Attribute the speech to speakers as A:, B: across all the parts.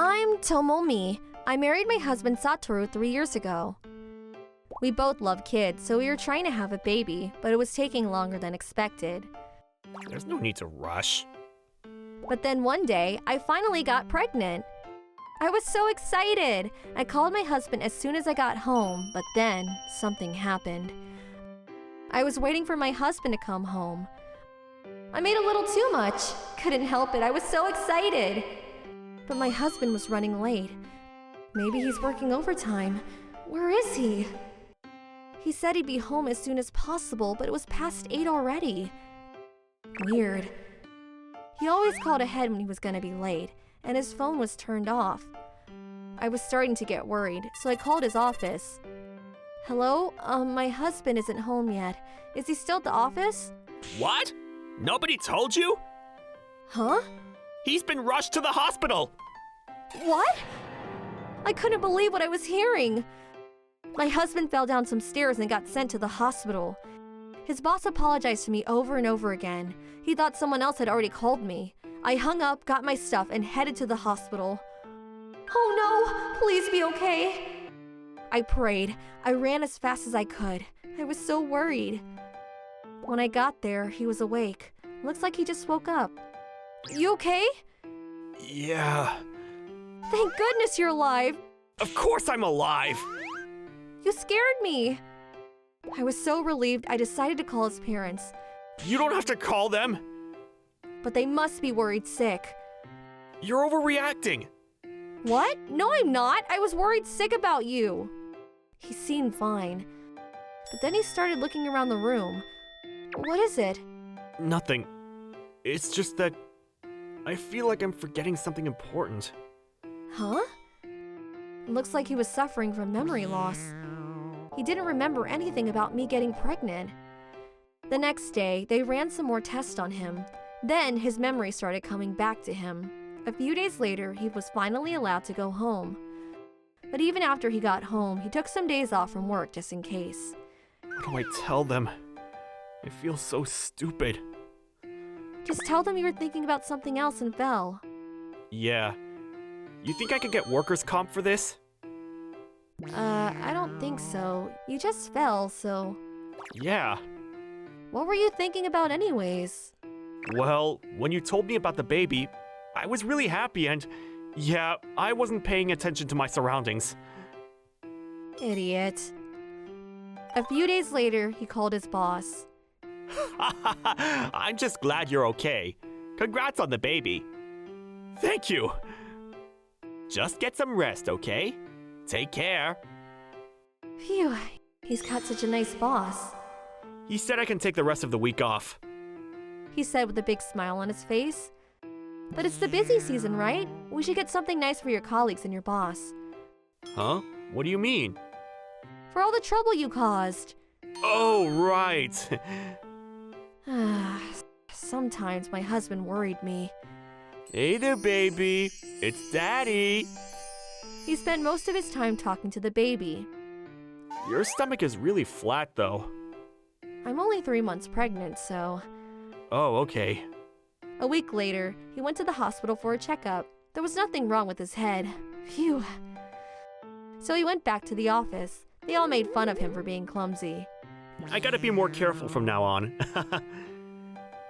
A: I'm Tomomi. I married my husband Satoru 3 years ago. We both love kids, so we were trying to have a baby, but it was taking longer than expected.
B: There's no need to rush.
A: But then one day, I finally got pregnant. I was so excited! I called my husband as soon as I got home, but then something happened. I was waiting for my husband to come home. I made a little too much. Couldn't help it, I was so excited. But my husband was running late. Maybe he's working overtime. Where is he? He said he'd be home as soon as possible, but it was past 8 already. Weird. He always called ahead when he was gonna be late, and his phone was turned off. I was starting to get worried, so I called his office. Hello? My husband isn't home yet. Is he still at the office?
B: What? Nobody told you?
A: Huh?
B: He's been rushed to the hospital!
A: What? I couldn't believe what I was hearing. My husband fell down some stairs and got sent to the hospital. His boss apologized to me over and over again. He thought someone else had already called me. I hung up, got my stuff, and headed to the hospital. Oh no! Please be okay! I prayed. I ran as fast as I could. I was so worried. When I got there, he was awake. Looks like he just woke up. You okay?
B: Yeah.
A: Thank goodness you're alive!
B: Of course I'm alive!
A: You scared me! I was so relieved I decided to call his parents.
B: You don't have to call them!
A: But they must be worried sick.
B: You're overreacting!
A: What? No, I'm not! I was worried sick about you! He seemed fine. But then he started looking around the room. What is it?
B: Nothing. It's just that I feel like I'm forgetting something important.
A: Huh? It looks like he was suffering from memory loss. He didn't remember anything about me getting pregnant. The next day, they ran some more tests on him. Then his memory started coming back to him. A few days later, he was finally allowed to go home. But even after he got home, he took some days off from work just in case.
B: What do I tell them? I feel so stupid.
A: Just tell them you were thinking about something else and fell.
B: Yeah. You think I could get workers' comp for this?
A: I don't think so. You just fell, so...
B: Yeah.
A: What were you thinking about anyways?
B: Well, when you told me about the baby, I was really happy and, yeah, I wasn't paying attention to my surroundings.
A: Idiot. A few days later, he called his boss.
B: I'm just glad you're okay. Congrats on the baby. Thank you. Just get some rest, okay? Take care.
A: Phew, he's got such a nice boss.
B: He said I can take the rest of the week off.
A: He said with a big smile on his face. But it's the busy season, right? We should get something nice for your colleagues and your boss.
B: Huh? What do you mean?
A: For all the trouble you caused.
B: Oh, right.
A: Sometimes my husband worried me.
B: Hey there, baby. It's Daddy.
A: He spent most of his time talking to the baby.
B: Your stomach is really flat, though.
A: I'm only 3 months pregnant, so...
B: Oh, okay.
A: A week later, he went to the hospital for a checkup. There was nothing wrong with his head. Phew. So he went back to the office. They all made fun of him for being clumsy.
B: I gotta be more careful from now on.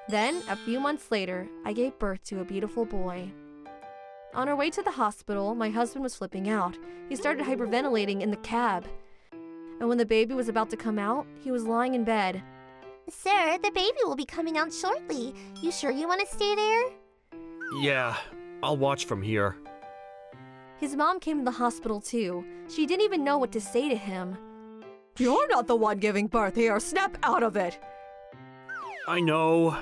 A: Then, a few months later, I gave birth to a beautiful boy. On our way to the hospital, my husband was flipping out. He started hyperventilating in the cab. And when the baby was about to come out, he was lying in bed.
C: Sir, the baby will be coming out shortly. You sure you want to stay there?
B: Yeah, I'll watch from here.
A: His mom came to the hospital too. She didn't even know what to say to him.
D: You're not the one giving birth here. Snap out of it.
B: I know.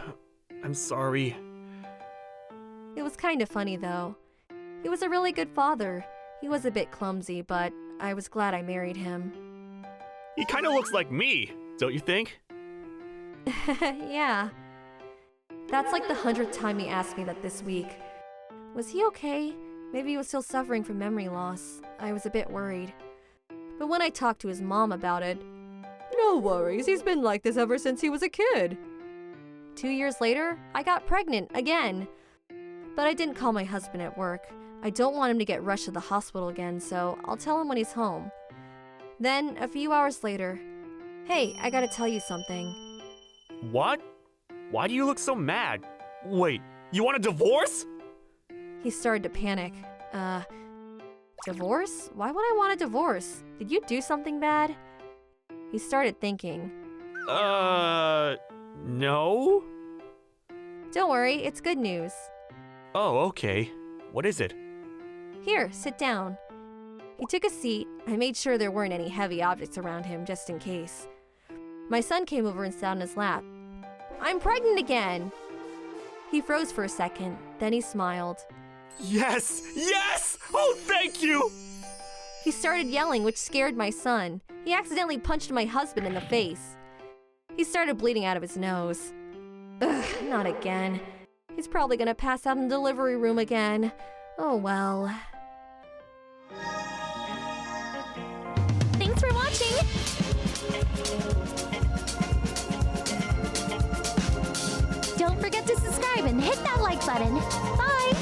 B: I'm sorry.
A: It was kind of funny though. He was a really good father. He was a bit clumsy, but I was glad I married him.
B: He kinda looks like me, don't you think?
A: Yeah. That's like the 100th time he asked me that this week. Was he okay? Maybe he was still suffering from memory loss. I was a bit worried. But when I talked to his mom about it...
D: No worries, he's been like this ever since he was a kid.
A: 2 years later, I got pregnant again. But I didn't call my husband at work. I don't want him to get rushed to the hospital again, so I'll tell him when he's home. Then, a few hours later, hey, I gotta tell you something.
B: What? Why do you look so mad? Wait, you want a divorce?
A: He started to panic. Divorce? Why would I want a divorce? Did you do something bad? He started thinking.
B: No?
A: Don't worry, it's good news.
B: Oh, okay. What is it?
A: Here, sit down. He took a seat. I made sure there weren't any heavy objects around him, just in case. My son came over and sat on his lap. I'm pregnant again! He froze for a second, then he smiled.
B: Yes! Yes! Oh, thank you!
A: He started yelling, which scared my son. He accidentally punched my husband in the face. He started bleeding out of his nose. Ugh, not again. He's probably gonna pass out in the delivery room again. Oh well.
C: Thanks for watching! Don't forget to subscribe and hit that like button. Bye!